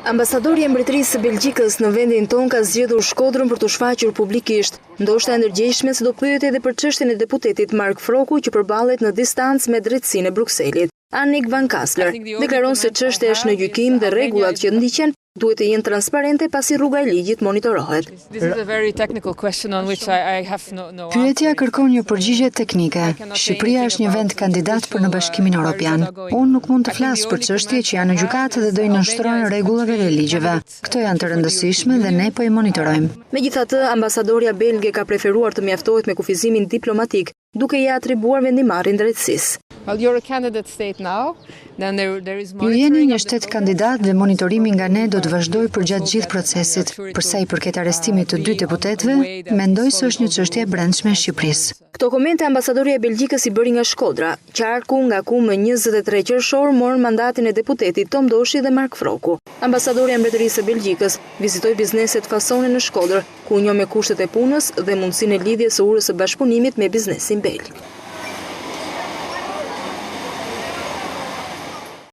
Ambasadori i Mbretërisë së Belgjikës në vendin tonë ka zgjedhur Shkodrën për të shfaqur publikisht, ndoshta e ndërgjegjshme se do pyet edhe për çështjen e deputetit Mark Froku që përballet në distancë me drejtsinë e Brukselit. Annick van Kassler deklaron se çështja është në gjykim dhe rregullat që ndiqen duhet të jenë transparente pasi rruga e ligjit monitorohet. Pyetja kërkon një përgjigje teknike. Shqipëria është një vend kandidat për në Bashkimin Evropian. Unë nuk mund të flas për çështje që janë në gjykatë dhe do i nënshtrojnë rregullave dhe ligjeve. Këto janë të rëndësishme dhe ne po i monitorojmë. Megjithatë, ambasadoria belge ka preferuar të mjaftohet me kufizimin diplomatik, duke i atribuar vendimarrjen drejtësisë. Ju jeni një shtet kandidat dhe monitorimi nga ne do të vazhdojë përgjatë gjithë procesit. Për sa i përket arrestimit të 2 deputetëve, mendoj se është një çështje e brendshme e Shqipërisë. Këto komente ambasadoria e Belgjikës i bëri nga Shkodra, qarku nga ku më 23 qershor morën mandatin e deputetit Tom Doshi dhe Mark Froku. Ambasadoria e Mbretërisë së Belgjikës vizitoi bizneset fasone në Shkodër, ku u njoh me kushtet e punës dhe mundësinë e lidhjes së urës së bashkëpunimit me biznesin belg.